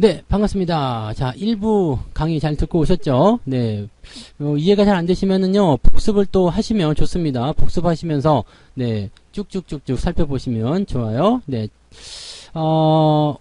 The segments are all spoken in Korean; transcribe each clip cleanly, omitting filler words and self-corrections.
네, 반갑습니다. 자, 1부 강의 잘 듣고 오셨죠? 네. 이해가 잘 안 되시면은요, 복습을 또 하시면 좋습니다. 복습하시면서, 네, 쭉쭉쭉쭉 살펴보시면 좋아요. 네.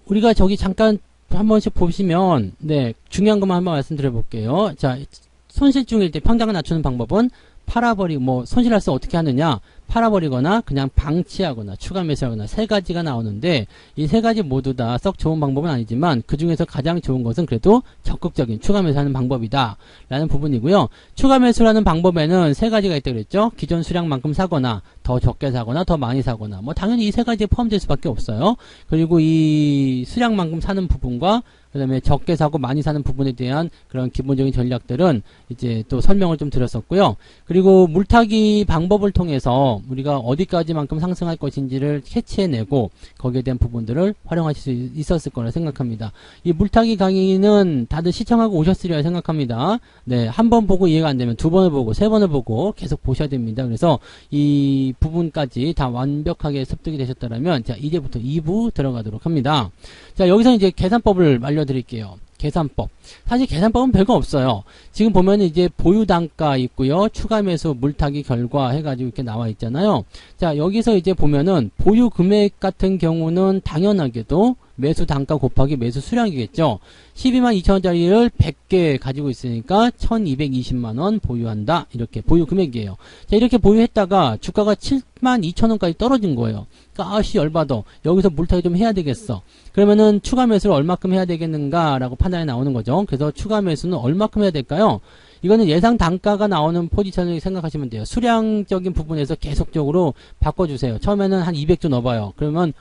우리가 저기 잠깐 한 번씩 보시면, 네, 중요한 것만 한번 말씀드려 볼게요. 자, 손실중일 때 평당을 낮추는 방법은 팔아버리고, 손실할 때 어떻게 하느냐? 팔아버리거나 그냥 방치하거나 추가 매수하거나 세 가지가 나오는데 이 세 가지 모두 다 썩 좋은 방법은 아니지만 그 중에서 가장 좋은 것은 그래도 적극적인 추가 매수하는 방법이다 라는 부분이고요. 추가 매수라는 방법에는 세 가지가 있다고 그랬죠. 기존 수량만큼 사거나 더 적게 사거나 더 많이 사거나 당연히 이 세 가지에 포함될 수밖에 없어요. 그리고 이 수량만큼 사는 부분과 그 다음에 적게 사고 많이 사는 부분에 대한 그런 기본적인 전략들은 이제 또 설명을 좀 드렸었고요. 그리고 물타기 방법을 통해서 우리가 어디까지만큼 상승할 것인지를 캐치해내고 거기에 대한 부분들을 활용하실 수 있었을 거라 생각합니다. 이 물타기 강의는 다들 시청하고 오셨으리라 생각합니다. 네, 한 번 보고 이해가 안 되면 두 번을 보고 세 번을 보고 계속 보셔야 됩니다. 그래서 이 부분까지 다 완벽하게 습득이 되셨다면 자, 이제부터 2부 들어가도록 합니다. 자, 여기서 이제 계산법을 알려드릴게요. 계산법. 사실 계산법은 별거 없어요. 지금 보면 이제 보유 단가 있고요. 추가 매수 물타기 결과 해가지고 이렇게 나와 있잖아요. 자, 여기서 이제 보면은 보유 금액 같은 경우는 당연하게도 매수 단가 곱하기 매수 수량이겠죠. 12만 2천원짜리를 100개 가지고 있으니까 1220만원 보유한다. 이렇게 보유 금액이에요. 자, 이렇게 보유했다가 주가가 7만 2천원까지 떨어진 거예요. 그러니까 아씨 열받아. 여기서 물타기 좀 해야 되겠어. 그러면은 추가 매수를 얼마큼 해야 되겠는가 라고 판단이 나오는 거죠. 그래서 추가 매수는 얼마큼 해야 될까요? 이거는 예상 단가가 나오는 포지션을 생각하시면 돼요. 수량적인 부분에서 계속적으로 바꿔주세요. 처음에는 한 200주 넣어봐요. 그러면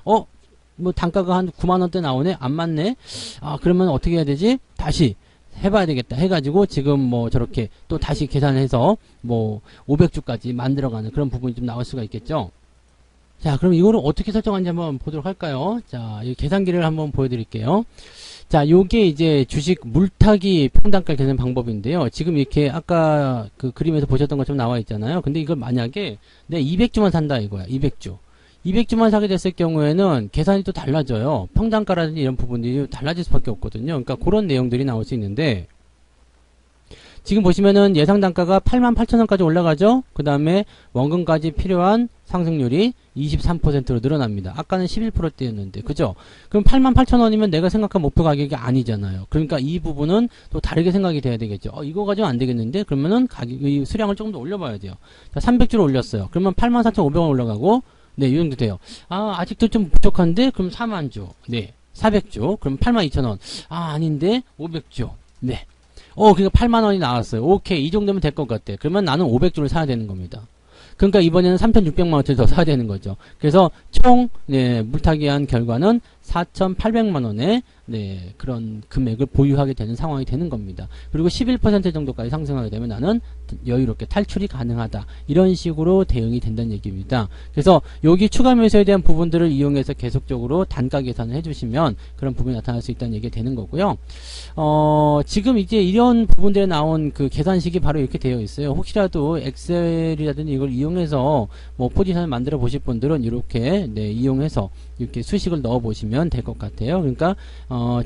단가가 한 9만원대 나오네? 안 맞네? 그러면 어떻게 해야 되지? 다시 해봐야 되겠다 해가지고 지금 저렇게 또 다시 계산해서 500주까지 만들어가는 그런 부분이 좀 나올 수가 있겠죠. 자, 그럼 이거를 어떻게 설정하는지 한번 보도록 할까요? 자, 이 계산기를 한번 보여드릴게요. 자, 요게 이제 주식 물타기 평단가를 되는 방법인데요. 지금 이렇게 아까 그 그림에서 보셨던 것처럼 나와 있잖아요. 근데 이걸 만약에 내 200주만 산다 이거야. 200주. 200주만 사게 됐을 경우에는 계산이 또 달라져요. 평단가라든지 이런 부분들이 달라질 수밖에 없거든요. 그러니까 그런 내용들이 나올 수 있는데 지금 보시면은 예상 단가가 88,000원까지 올라가죠. 그 다음에 원금까지 필요한 상승률이 23%로 늘어납니다. 아까는 11%대였는데 그죠? 그럼 88,000원이면 내가 생각한 목표 가격이 아니잖아요. 그러니까 이 부분은 또 다르게 생각이 돼야 되겠죠. 이거 가지고 안 되겠는데 그러면은 이 수량을 조금 더 올려봐야 돼요. 자, 300주로 올렸어요. 그러면 84,500원 올라가고 네, 이 정도 돼요. 아직도 좀 부족한데 그럼 4만주. 네, 400주. 그럼 82,000원. 아닌데 500주. 네. 그러니까 8만원이 나왔어요. 오케이, 이 정도면 될 것 같아. 그러면 나는 500주를 사야 되는 겁니다. 그러니까 이번에는 3,600만원짜리 더 사야 되는 거죠. 그래서 총 물타기한 결과는 4,800만원의 그런 금액을 보유하게 되는 상황이 되는 겁니다. 그리고 11% 정도까지 상승하게 되면 나는 여유롭게 탈출이 가능하다. 이런 식으로 대응이 된다는 얘기입니다. 그래서 여기 추가 매수에 대한 부분들을 이용해서 계속적으로 단가 계산을 해주시면 그런 부분이 나타날 수 있다는 얘기가 되는 거고요. 지금 이제 이런 부분들에 나온 그 계산식이 바로 이렇게 되어 있어요. 혹시라도 엑셀이라든지 이걸 이용해서 포지션을 만들어 보실 분들은 이렇게 이용해서 이렇게 수식을 넣어 보시면 될 것 같아요. 그러니까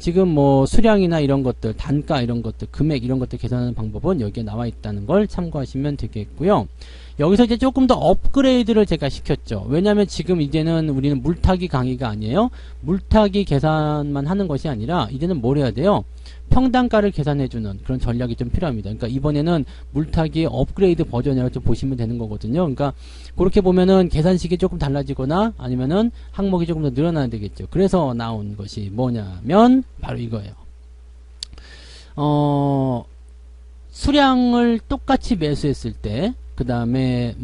지금 수량이나 이런 것들, 단가 이런 것들, 금액 이런 것들 계산하는 방법은 여기에 나와 있다는 걸 참고하시면 되겠고요. 여기서 이제 조금 더 업그레이드를 제가 시켰죠. 왜냐하면 지금 이제는 우리는 물타기 강의가 아니에요. 물타기 계산만 하는 것이 아니라 이제는 뭘 해야 돼요? 평단가를 계산해주는 그런 전략이 좀 필요합니다. 그러니까 이번에는 물타기의 업그레이드 버전이라고 좀 보시면 되는 거거든요. 그러니까 그렇게 보면은 계산식이 조금 달라지거나 아니면은 항목이 조금 더 늘어나야 되겠죠. 그래서 나온 것이 뭐냐면 바로 이거예요. 수량을 똑같이 매수했을 때 그 다음에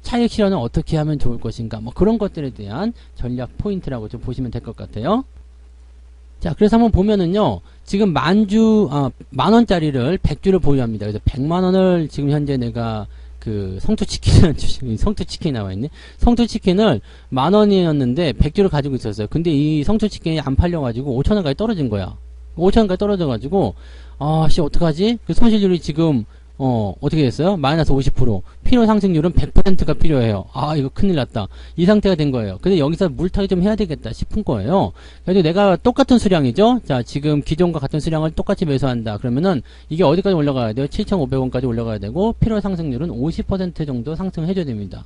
차익 실현을 어떻게 하면 좋을 것인가 그런 것들에 대한 전략 포인트라고 좀 보시면 될 것 같아요. 자, 그래서 한번 보면은요, 지금 만원짜리를 100주를 보유합니다. 그래서 100만원을 지금 현재 내가 성투치킨이 나와있네. 성투치킨을 만원이었는데 100주를 가지고 있었어요. 근데 이 성투치킨이 안 팔려가지고 5천원까지 떨어진 거야. 5천원까지 떨어져가지고, 어떡하지? 그 손실률이 지금 어떻게 됐어요? 마이너스 50%. 필요 상승률은 100%가 필요해요. 아, 이거 큰일 났다. 이 상태가 된 거예요. 근데 여기서 물타기 좀 해야 되겠다 싶은 거예요. 그래도 내가 똑같은 수량이죠? 자, 지금 기존과 같은 수량을 똑같이 매수한다. 그러면은 이게 어디까지 올라가야 돼요? 7,500원까지 올라가야 되고, 필요 상승률은 50% 정도 상승해줘야 됩니다.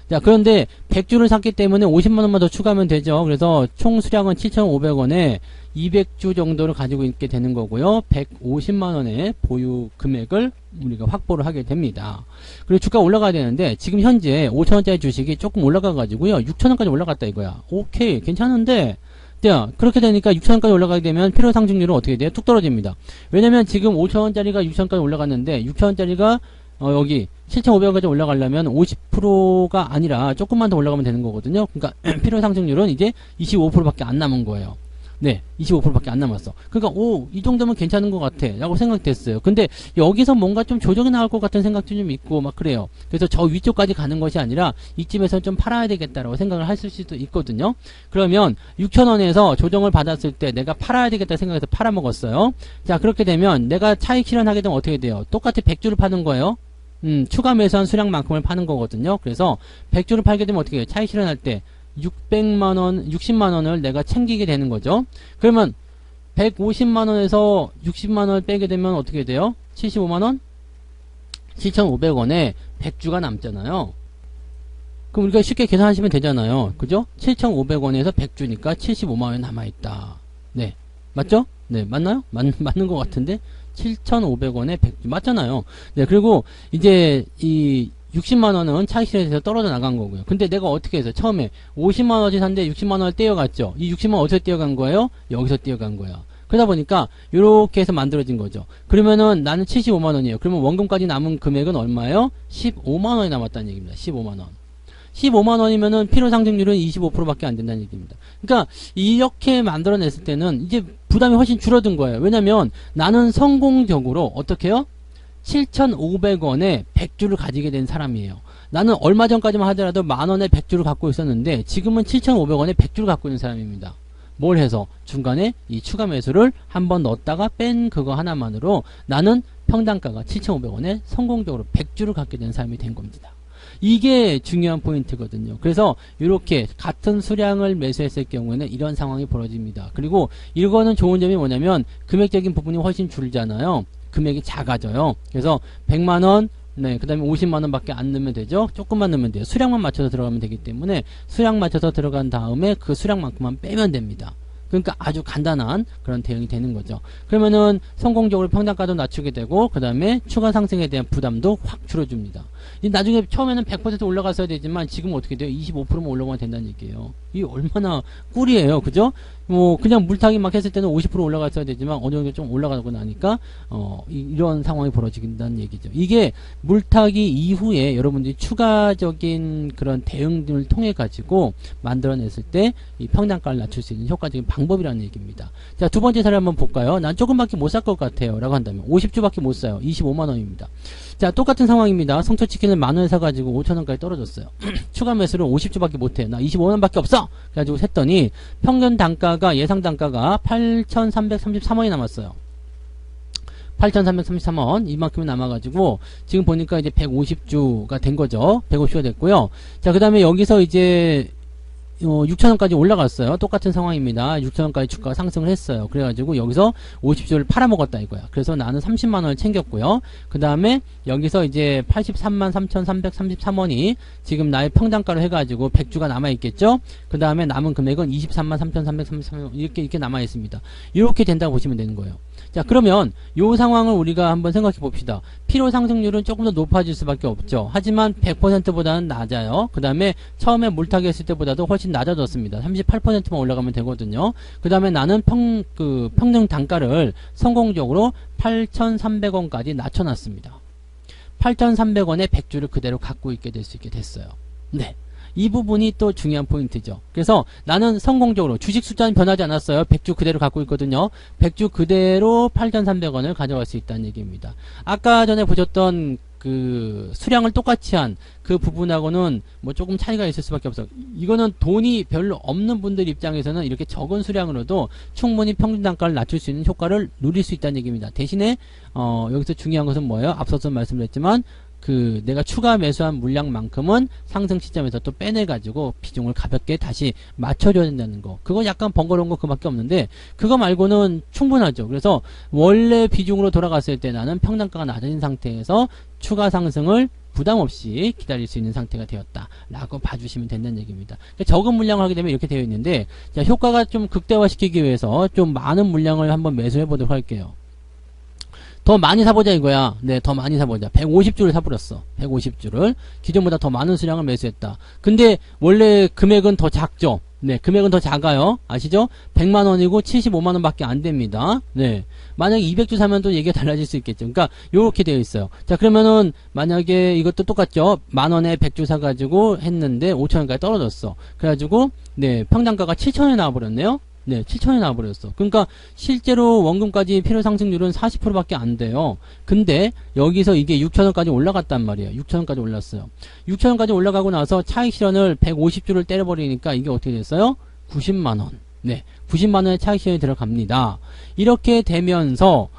자, 그런데 100주를 샀기 때문에 50만원만 더 추가하면 되죠. 그래서 총 수량은 7,500원에 200주 정도를 가지고 있게 되는 거고요. 150만원의 보유 금액을 우리가 확보를 하게 됩니다. 그리고 주가 올라가야 되는데 지금 현재 5천원짜리 주식이 조금 올라가가지고요. 6천원까지 올라갔다 이거야. 오케이, 괜찮은데 자, 그렇게 되니까 6천원까지 올라가게 되면 필요 상승률은 어떻게 돼요? 툭 떨어집니다. 왜냐면 지금 5천원짜리가 6천원까지 올라갔는데 6천원짜리가 여기 7,500원까지 올라가려면 50%가 아니라 조금만 더 올라가면 되는 거거든요. 그러니까 필요 상승률은 이제 25%밖에 안 남은 거예요. 네, 25%밖에 안 남았어. 그러니까 이 정도면 괜찮은 것 같아 라고 생각됐어요. 근데 여기서 뭔가 좀 조정이 나올 것 같은 생각도 좀 있고 막 그래요. 그래서 저 위쪽까지 가는 것이 아니라 이쯤에서 좀 팔아야 되겠다라고 생각을 하실 수도 있거든요. 그러면 6,000원에서 조정을 받았을 때 내가 팔아야 되겠다 생각해서 팔아먹었어요. 자, 그렇게 되면 내가 차익 실현하게 되면 어떻게 돼요? 똑같이 100주를 파는 거예요. 추가 매수한 수량만큼을 파는 거거든요. 그래서 100주를 팔게 되면 어떻게 해요? 차익 실현할 때 600만원, 60만원을 내가 챙기게 되는 거죠. 그러면 150만원에서 60만원을 빼게 되면 어떻게 돼요? 75만원? 7,500원에 100주가 남잖아요. 그럼 우리가 쉽게 계산하시면 되잖아요. 그죠? 7,500원에서 100주니까 75만원이 남아있다. 네. 맞죠? 네. 맞나요? 맞는 것 같은데? 7,500원에 100주. 맞잖아요. 네. 그리고 이제 이 60만원은 차익 실현에서 떨어져 나간 거고요. 근데 내가 어떻게 해서 처음에 50만원어치 샀는데 60만원을 떼어갔죠. 이 60만원 어디서 떼어간 거예요? 여기서 떼어간 거야. 그러다 보니까 이렇게 해서 만들어진 거죠. 그러면은 나는 75만원이에요. 그러면 원금까지 남은 금액은 얼마예요? 15만원이 남았다는 얘기입니다. 15만원. 15만원이면은 필요 상승률은 25%밖에 안 된다는 얘기입니다. 그러니까 이렇게 만들어냈을 때는 이제 부담이 훨씬 줄어든 거예요. 왜냐면 나는 성공적으로 어떻게 해요? 7,500원에 100주를 가지게 된 사람이에요. 나는 얼마 전까지만 하더라도 만원에 100주를 갖고 있었는데 지금은 7,500원에 100주를 갖고 있는 사람입니다. 뭘 해서? 중간에 이 추가 매수를 한번 넣었다가 뺀 그거 하나만으로 나는 평단가가 7,500원에 성공적으로 100주를 갖게 된 사람이 된 겁니다. 이게 중요한 포인트거든요. 그래서 이렇게 같은 수량을 매수했을 경우에는 이런 상황이 벌어집니다. 그리고 이거는 좋은 점이 뭐냐면 금액적인 부분이 훨씬 줄잖아요. 금액이 작아져요. 그래서 100만원, 네, 그 다음에 50만원 밖에 안 넣으면 되죠. 조금만 넣으면 돼요. 수량만 맞춰서 들어가면 되기 때문에 수량 맞춰서 들어간 다음에 그 수량만큼만 빼면 됩니다. 그러니까 아주 간단한 그런 대응이 되는 거죠. 그러면은 성공적으로 평단가도 낮추게 되고 그 다음에 추가 상승에 대한 부담도 확 줄어줍니다. 나중에 처음에는 100% 올라갔어야 되지만 지금 어떻게 돼요? 25%만 올라가면 된다는 얘기예요. 이게 얼마나 꿀이에요. 그죠? 뭐 그냥 물타기 막 했을 때는 50% 올라갔어야 되지만 어느 정도 좀 올라가고 나니까 이런 상황이 벌어진다는 얘기죠. 이게 물타기 이후에 여러분들이 추가적인 그런 대응들을 통해 가지고 만들어냈을 때 이 평단가를 낮출 수 있는 효과적인 방법이라는 얘기입니다. 자, 두 번째 사례 한번 볼까요? 난 조금밖에 못 살 것 같아요 라고 한다면 50주밖에 못 사요. 25만원입니다. 자, 똑같은 상황입니다. 성초치킨을 만원에 사가지고 5천원까지 떨어졌어요. 추가 매수를 50주밖에 못해. 나 25만원밖에 없어! 그래가지고 샜더니 평균 단가가 예상 단가가 8,333원이 남았어요. 8,333원 이만큼이 남아가지고 지금 보니까 이제 150주가 된 거죠. 150주가 됐고요. 자, 그 다음에 여기서 이제 6,000원까지 올라갔어요. 똑같은 상황입니다. 6,000원까지 주가가 상승을 했어요. 그래가지고 여기서 50주를 팔아먹었다 이거야. 그래서 나는 30만원을 챙겼고요. 그 다음에 여기서 이제 83만 3,333원이 지금 나의 평단가로 해가지고 100주가 남아있겠죠. 그 다음에 남은 금액은 23만 3,333원 이렇게 남아있습니다. 이렇게 된다고 보시면 되는 거예요. 자, 그러면 요 상황을 우리가 한번 생각해 봅시다. 필요 상승률은 조금 더 높아질 수밖에 없죠. 하지만 100%보다는 낮아요. 그 다음에 처음에 물타기 했을 때보다도 훨씬 낮아졌습니다. 38%만 올라가면 되거든요. 그 다음에 나는 평균 단가를 성공적으로 8,300원까지 낮춰놨습니다. 8,300원에 100주를 그대로 갖고 있게 될 수 있게 됐어요. 네. 이 부분이 또 중요한 포인트죠. 그래서 나는 성공적으로 주식 숫자는 변하지 않았어요. 100주 그대로 갖고 있거든요. 100주 그대로 8,300원을 가져갈 수 있다는 얘기입니다. 아까 전에 보셨던 그 수량을 똑같이 한 그 부분하고는 뭐 조금 차이가 있을 수밖에 없어. 이거는 돈이 별로 없는 분들 입장에서는 이렇게 적은 수량으로도 충분히 평균 단가를 낮출 수 있는 효과를 누릴 수 있다는 얘기입니다. 대신에 여기서 중요한 것은 뭐예요? 앞서서 말씀드렸지만 그 내가 추가 매수한 물량만큼은 상승 시점에서 또 빼내가지고 비중을 가볍게 다시 맞춰줘야 된다는 거. 그거 약간 번거로운 거 그밖에 없는데 그거 말고는 충분하죠. 그래서 원래 비중으로 돌아갔을 때 나는 평단가가 낮아진 상태에서 추가 상승을 부담 없이 기다릴 수 있는 상태가 되었다 라고 봐주시면 된다는 얘기입니다. 그러니까 적은 물량을 하게 되면 이렇게 되어 있는데, 자, 효과가 좀 극대화시키기 위해서 좀 많은 물량을 한번 매수해 보도록 할게요. 더 많이 사보자 이거야. 네, 더 많이 사보자. 150주를 사버렸어. 150주를. 기존보다 더 많은 수량을 매수했다. 근데 원래 금액은 더 작죠. 네, 금액은 더 작아요. 아시죠? 100만원이고 75만원 밖에 안 됩니다. 네. 만약에 200주 사면 또 얘기가 달라질 수 있겠죠. 그러니까 요렇게 되어 있어요. 자, 그러면은 만약에 이것도 똑같죠. 만원에 100주 사가지고 했는데 5천원까지 떨어졌어. 그래가지고 네, 평단가가 7천원에 나와버렸네요. 네, 7천원이 나와버렸어. 그러니까 실제로 원금까지 필요 상승률은 40%밖에 안 돼요. 근데 여기서 이게 6천원까지 올라갔단 말이에요. 6천원까지 올랐어요. 6천원까지 올라가고 나서 차익 실현을 150주를 때려버리니까 이게 어떻게 됐어요? 90만원. 네, 90만원의 차익 실현이 들어갑니다. 이렇게 되면서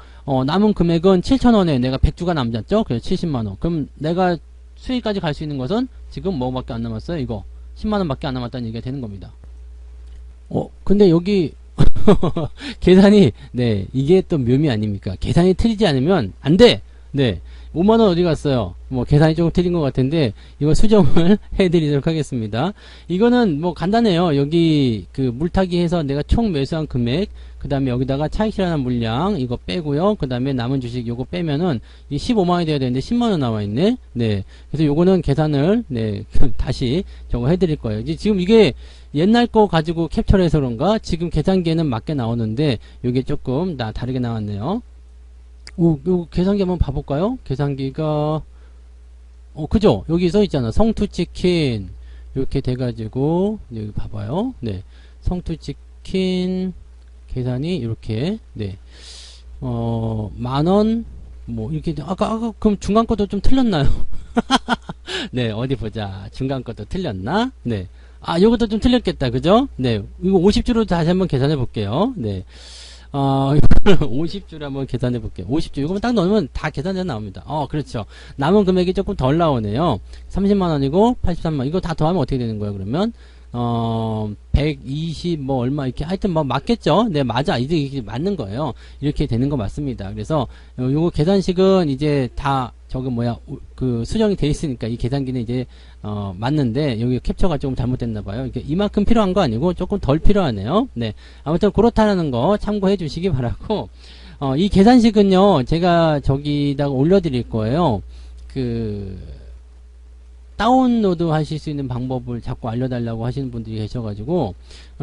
남은 금액은 7천원에 내가 100주가 남았죠? 그래서 70만원. 그럼 내가 수익까지 갈 수 있는 것은 지금 뭐밖에 안 남았어요? 이거 10만원밖에 안 남았다는 얘기가 되는 겁니다. 근데 여기 계산이 네, 이게 또 묘미 아닙니까? 계산이 틀리지 않으면 안 돼. 네, 5만원 어디 갔어요? 뭐 계산이 조금 틀린 것 같은데 이거 수정을 해드리도록 하겠습니다. 이거는 뭐 간단해요. 여기 그 물타기 해서 내가 총 매수한 금액, 그 다음에 여기다가 차익 실현한 물량 이거 빼고요. 그 다음에 남은 주식 요거 빼면은 이 15만원이 돼야 되는데 10만원 나와 있네. 네, 그래서 요거는 계산을 네 다시 저거 해드릴 거예요. 이제 지금 이게 옛날 거 가지고 캡처를 해서 그런가 지금 계산기에는 맞게 나오는데 요게 조금 다르게 나왔네요. 요 계산기 한번 봐볼까요? 계산기가 그죠? 여기 써 있잖아. 성투치킨 이렇게 돼가지고 여기 봐봐요. 네, 성투치킨 계산이 이렇게 네, 만원 뭐 이렇게 아까 그럼 중간 것도 좀 틀렸나요? 네, 어디 보자. 중간 것도 틀렸나? 네. 요것도 좀 틀렸겠다. 그죠? 네. 이거 50주로 다시 한번 계산해 볼게요. 네. 50주로 한번 계산해 볼게요. 50주. 이거만 딱 넣으면 다 계산해 나옵니다. 그렇죠. 남은 금액이 조금 덜 나오네요. 30만원이고 83만원. 이거 다 더하면 어떻게 되는 거예요, 그러면? 120 뭐 얼마 이렇게 하여튼 뭐 맞겠죠? 네, 맞아. 이게 맞는 거예요. 이렇게 되는 거 맞습니다. 그래서 요거 계산식은 이제 다 저거 뭐야 그 수정이 돼 있으니까 이 계산기는 이제 맞는데 여기 캡처가 조금 잘못됐나 봐요. 이게 이만큼 필요한 거 아니고 조금 덜 필요하네요. 네, 아무튼 그렇다는 거 참고해 주시기 바라고, 이 계산식은요 제가 저기다가 올려드릴 거예요. 다운로드 하실 수 있는 방법을 자꾸 알려달라고 하시는 분들이 계셔가지고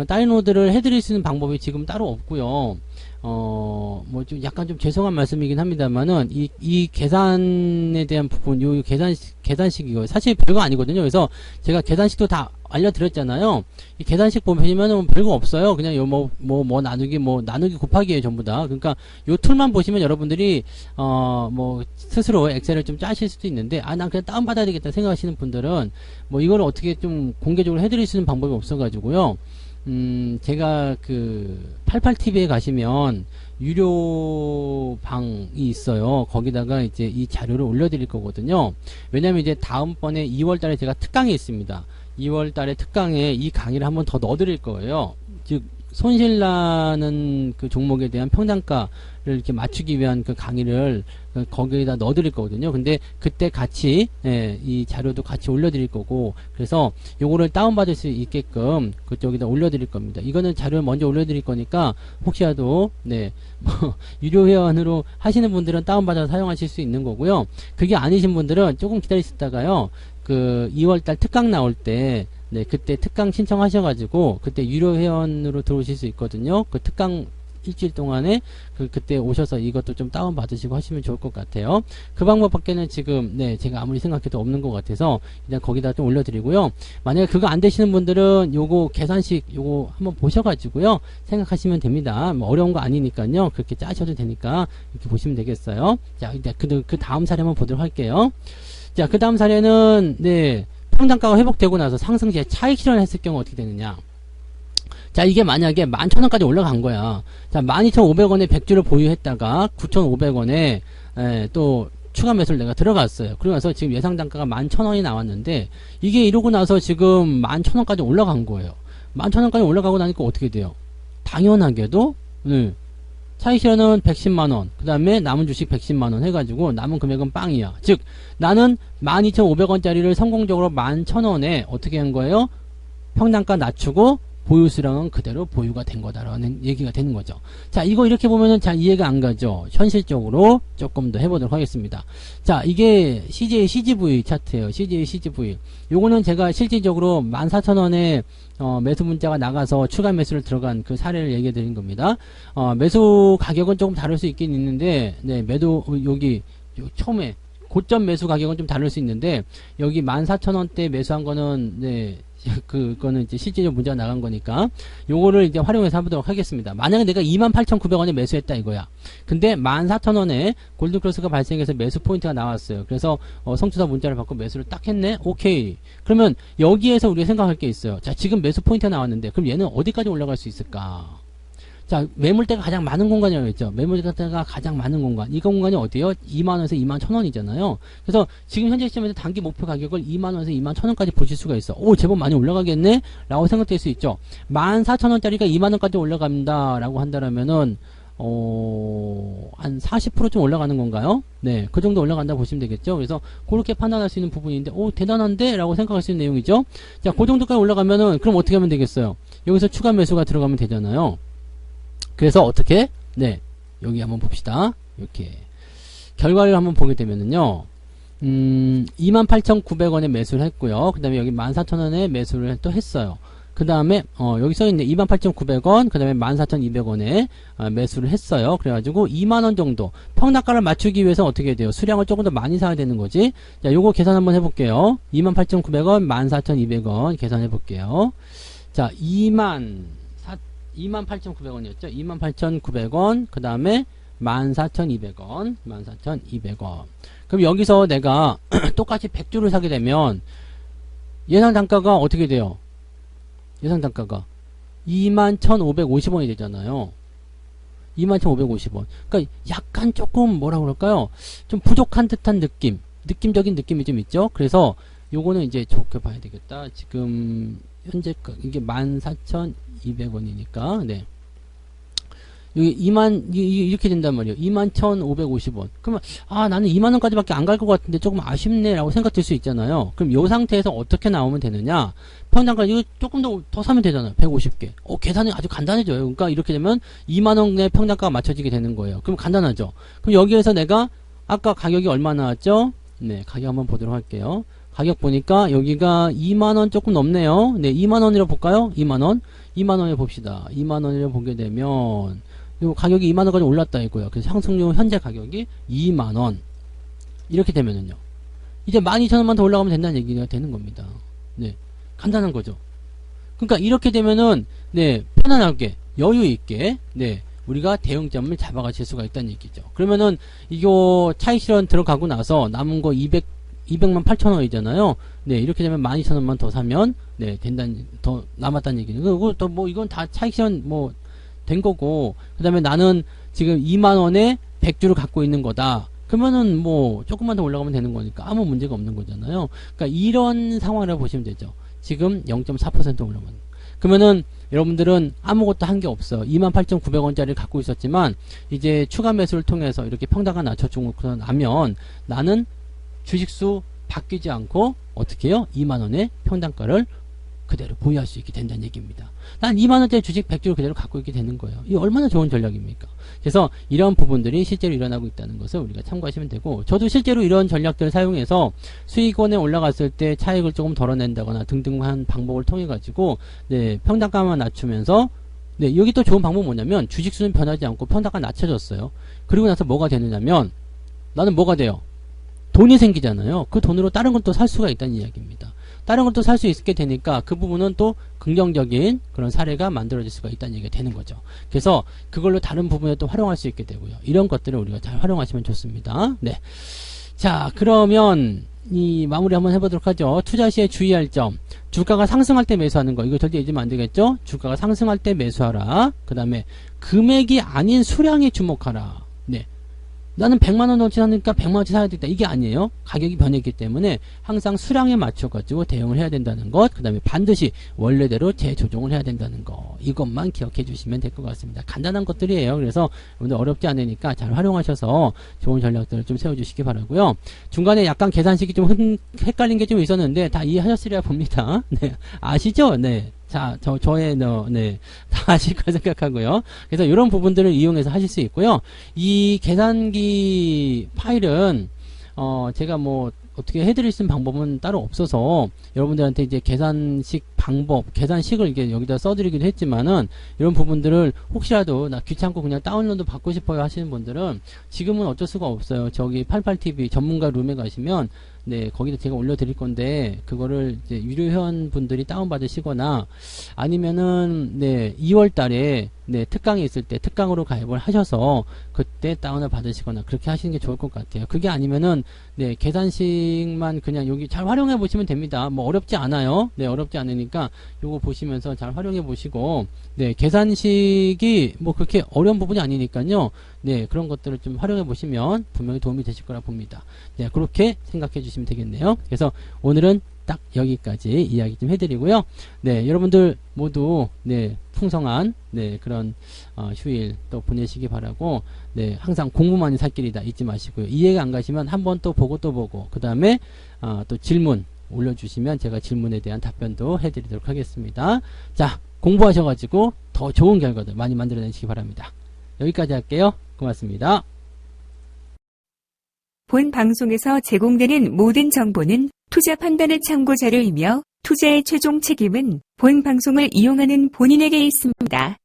다운로드를 해드릴 수 있는 방법이 지금 따로 없고요. 뭐 좀 약간 좀 죄송한 말씀이긴 합니다만은 이 계산에 대한 부분, 요 계산식이요. 사실 별거 아니거든요. 그래서 제가 계산식도 다 알려드렸잖아요. 이 계산식 보시면은 별거 없어요. 그냥 요 나누기 곱하기예요, 전부 다. 그러니까 요 툴만 보시면 여러분들이 뭐 스스로 엑셀을 좀 짜실 수도 있는데, 난 그냥 다운받아야 되겠다 생각하시는 분들은 뭐 이걸 어떻게 좀 공개적으로 해드릴 수 있는 방법이 없어가지고요. 제가 88TV에 가시면 유료 방이 있어요. 거기다가 이제 이 자료를 올려드릴 거거든요. 왜냐면 이제 다음번에 2월달에 제가 특강이 있습니다. 2월달에 특강에 이 강의를 한번 더 넣어드릴 거예요. 즉 손실나는 그 종목에 대한 평단가를 이렇게 맞추기 위한 그 강의를 거기에다 넣어드릴 거거든요. 근데 그때 같이 이 자료도 같이 올려드릴 거고, 그래서 요거를 다운받을 수 있게끔 그쪽에다 올려드릴 겁니다. 이거는 자료를 먼저 올려드릴 거니까 혹시라도 뭐 유료 회원으로 하시는 분들은 다운받아서 사용하실 수 있는 거고요. 그게 아니신 분들은 조금 기다리셨다가요. 2월달 특강 나올 때 그때 특강 신청하셔가지고 그때 유료 회원으로 들어오실 수 있거든요. 그 특강 일주일 동안에 그때 오셔서 이것도 좀 다운 받으시고 하시면 좋을 것 같아요. 그 방법밖에는 지금 네 제가 아무리 생각해도 없는 것 같아서 일단 거기다 좀 올려드리고요. 만약에 그거 안 되시는 분들은 요거 계산식 요거 한번 보셔가지고요 생각하시면 됩니다. 뭐 어려운 거 아니니까요. 그렇게 짜셔도 되니까 이렇게 보시면 되겠어요. 자, 이제 그 다음 사례 한번 보도록 할게요. 자, 그 다음 사례는 네 평단가가 회복되고 나서 상승 시에 차익 실현을 했을 경우 어떻게 되느냐. 자, 이게 만약에 11,000원까지 올라간 거야. 자, 12,500원에 100주를 보유했다가 9,500원에 또 추가 매수를 내가 들어갔어요. 그러고 나서 지금 예상 단가가 11,000원이 나왔는데 이게 이러고 나서 지금 11,000원까지 올라간 거예요. 11,000원까지 올라가고 나니까 어떻게 돼요? 당연하게도 차익 실현은 110만원, 그 다음에 남은 주식 110만원 해가지고 남은 금액은 빵이야. 즉 나는 12,500원짜리를 성공적으로 11,000원에 어떻게 한 거예요? 평단가 낮추고 보유수량은 그대로 보유가 된 거다라는 얘기가 되는 거죠. 자, 이거 이렇게 보면은 잘 이해가 안 가죠. 현실적으로 조금 더 해보도록 하겠습니다. 자, 이게 CJ CGV 차트예요. CJ CGV. 요거는 제가 실질적으로 14,000원에 매수 문자가 나가서 추가 매수를 들어간 그 사례를 얘기해 드린 겁니다. 매수 가격은 조금 다를 수 있긴 있는데, 네, 여기 처음에 고점 매수 가격은 좀 다를 수 있는데, 여기 14,000원대 매수한 거는, 네, 그거는 이제 실제로 문제가 나간 거니까 요거를 이제 활용해서 해보도록 하겠습니다. 만약에 내가 28,900원에 매수했다 이거야. 근데 14,000원에 골든크로스가 발생해서 매수 포인트가 나왔어요. 그래서 성투사 문자를 받고 매수를 딱 했네. 오케이. 그러면 여기에서 우리가 생각할 게 있어요. 자, 지금 매수 포인트가 나왔는데 그럼 얘는 어디까지 올라갈 수 있을까? 자, 매물대가 가장 많은 공간이라고 했죠. 매물대가 가장 많은 공간. 이 공간이 어디요? 2만원에서 21,000원이잖아요. 그래서 지금 현재 시점에서 단기 목표 가격을 2만원에서 21,000원까지 보실 수가 있어. 오, 제법 많이 올라가겠네? 라고 생각될 수 있죠. 14,000원짜리가 2만원까지 올라간다. 라고 한다면은, 한 40% 좀 올라가는 건가요? 네, 그 정도 올라간다 보시면 되겠죠. 그래서 그렇게 판단할 수 있는 부분인데, 오, 대단한데? 라고 생각할 수 있는 내용이죠. 자, 그 정도까지 올라가면은, 그럼 어떻게 하면 되겠어요? 여기서 추가 매수가 들어가면 되잖아요. 그래서 어떻게? 네, 여기 한번 봅시다. 이렇게 결과를 한번 보게 되면은요, 28,900원에 매수를 했고요. 그 다음에 여기 14,000원에 매수를 또 했어요. 그 다음에 여기 써있네. 28,900원, 그 다음에 14,200원에 매수를 했어요. 그래가지고 2만원 정도 평단가를 맞추기 위해서 어떻게 돼요? 수량을 조금 더 많이 사야 되는 거지. 자, 요거 계산 한번 해볼게요. 28,900원, 14,200원 계산해 볼게요. 자, 28,900원이었죠. 28,900원, 그 다음에 14,200원, 14,200원. 그럼 여기서 내가 똑같이 100주를 사게 되면 예상 단가가 어떻게 돼요? 예상 단가가 21,550원이 되잖아요. 21,550원. 그러니까 약간 조금 뭐라 그럴까요? 좀 부족한 듯한 느낌, 느낌적인 느낌이 좀 있죠. 그래서 요거는 이제 좋게 봐야 되겠다. 지금 현재 이게 14,200원이니까 네. 여기 이렇게 된단 말이에요. 21,550원. 그러면 나는 2만원까지밖에 안 갈 것 같은데 조금 아쉽네 라고 생각될 수 있잖아요. 그럼 요 상태에서 어떻게 나오면 되느냐? 평단가 이거 조금 더 사면 되잖아요. 150개. 계산이 아주 간단해져요. 그러니까 이렇게 되면 2만원의 평단가가 맞춰지게 되는 거예요. 그럼 간단하죠. 그럼 여기에서 내가 아까 가격이 얼마 나왔죠? 네, 가격 한번 보도록 할게요. 가격 보니까 여기가 2만원 조금 넘네요. 네, 2만원이라고 볼까요? 2만원. 2만원에 봅시다. 2만원이라고 보게 되면, 요 가격이 2만원까지 올랐다 이거예요. 그래서 상승률 현재 가격이 2만원. 이렇게 되면은요. 이제 12,000원만 더 올라가면 된다는 얘기가 되는 겁니다. 네. 간단한 거죠. 그러니까 이렇게 되면은, 네, 편안하게, 여유있게, 네, 우리가 대응점을 잡아가실 수가 있다는 얘기죠. 그러면은, 이거 차익 실현 들어가고 나서 남은 거 200만 8천원이잖아요. 네, 이렇게 되면 12,000원만 더 사면, 네, 더 남았다는 얘기는. 그리고 또 뭐, 이건 다 차익 실현 된 거고, 그 다음에 나는 지금 2만원에 100주를 갖고 있는 거다. 그러면은 조금만 더 올라가면 되는 거니까 아무 문제가 없는 거잖아요. 그러니까 이런 상황이라고 보시면 되죠. 지금 0.4% 올라가면. 그러면은 여러분들은 아무것도 한 게 없어요. 28,900원짜리를 갖고 있었지만, 이제 추가 매수를 통해서 이렇게 평단가 낮춰주고 나면 나는 주식수 바뀌지 않고 어떻게 해요? 2만원의 평단가를 그대로 보유할 수 있게 된다는 얘기입니다. 난 2만원짜리 주식 100주를 그대로 갖고 있게 되는 거예요. 이게 얼마나 좋은 전략입니까? 그래서 이런 부분들이 실제로 일어나고 있다는 것을 우리가 참고하시면 되고, 저도 실제로 이런 전략들을 사용해서 수익원에 올라갔을 때 차익을 조금 덜어낸다거나 등등한 방법을 통해 가지고, 네, 평단가만 낮추면서 네, 여기 또 좋은 방법은 뭐냐면 주식수는 변하지 않고 평가가 낮춰졌어요. 그리고 나서 뭐가 되느냐면 나는 뭐가 돼요? 돈이 생기잖아요. 그 돈으로 다른 건 또 살 수가 있다는 이야기입니다. 다른 건 또 살 수 있게 되니까 그 부분은 또 긍정적인 그런 사례가 만들어질 수가 있다는 얘기가 되는 거죠. 그래서 그걸로 다른 부분에 또 활용할 수 있게 되고요. 이런 것들을 우리가 잘 활용하시면 좋습니다. 네. 자, 그러면 이 마무리 한번 해보도록 하죠. 투자 시에 주의할 점. 주가가 상승할 때 매수하는 거. 이거 절대 잊으면 안 되겠죠? 주가가 상승할 때 매수하라. 그 다음에 금액이 아닌 수량에 주목하라. 네. 나는 100만원 넘지 않으니까 100만원치 사야 되겠다. 이게 아니에요. 가격이 변했기 때문에 항상 수량에 맞춰가지고 대응을 해야 된다는 것. 그 다음에 반드시 원래대로 재조정을 해야 된다는 거. 이것만 기억해 주시면 될 것 같습니다. 간단한 것들이에요. 그래서 여러분들 어렵지 않으니까 잘 활용하셔서 좋은 전략들을 좀 세워주시기 바라고요. 중간에 약간 계산식이 좀 헷갈린 게 좀 있었는데 다 이해하셨으리라 봅니다. 네. 아시죠? 네. 자, 저의, 네. 다 아실 거 생각하고요. 그래서 이런 부분들을 이용해서 하실 수 있고요. 이 계산기 파일은, 제가 뭐, 어떻게 해드릴 수 있는 방법은 따로 없어서, 여러분들한테 이제 계산식 방법, 계산식을 이게 여기다 써드리기도 했지만은, 이런 부분들을 혹시라도 나 귀찮고 그냥 다운로드 받고 싶어요 하시는 분들은, 지금은 어쩔 수가 없어요. 저기 88TV 전문가 룸에 가시면, 네, 거기다 제가 올려드릴 건데, 그거를 이제 유료 회원분들이 다운받으시거나, 아니면은, 네, 2월 달에, 네, 특강이 있을 때 특강으로 가입을 하셔서, 그때 다운을 받으시거나, 그렇게 하시는 게 좋을 것 같아요. 그게 아니면은, 네, 계산식만 그냥 여기 잘 활용해 보시면 됩니다. 뭐 어렵지 않아요. 네, 어렵지 않으니까, 요거 보시면서 잘 활용해 보시고, 네, 계산식이 뭐 그렇게 어려운 부분이 아니니까요. 네, 그런 것들을 좀 활용해 보시면 분명히 도움이 되실 거라 봅니다. 네, 그렇게 생각해 주시면 되겠네요. 그래서 오늘은 딱 여기까지 이야기 좀 해드리고요. 네, 여러분들 모두 네, 풍성한 네, 그런 휴일 또 보내시기 바라고, 네, 항상 공부만이 살 길이다 잊지 마시고요. 이해가 안 가시면 한번 또 보고 그 다음에 또 질문 올려주시면 제가 질문에 대한 답변도 해드리도록 하겠습니다. 자, 공부하셔가지고 더 좋은 결과들 많이 만들어내시기 바랍니다. 여기까지 할게요. 고맙습니다. 본 방송에서 제공되는 모든 정보는 투자 판단의 참고 자료이며 투자의 최종 책임은 본 방송을 이용하는 본인에게 있습니다.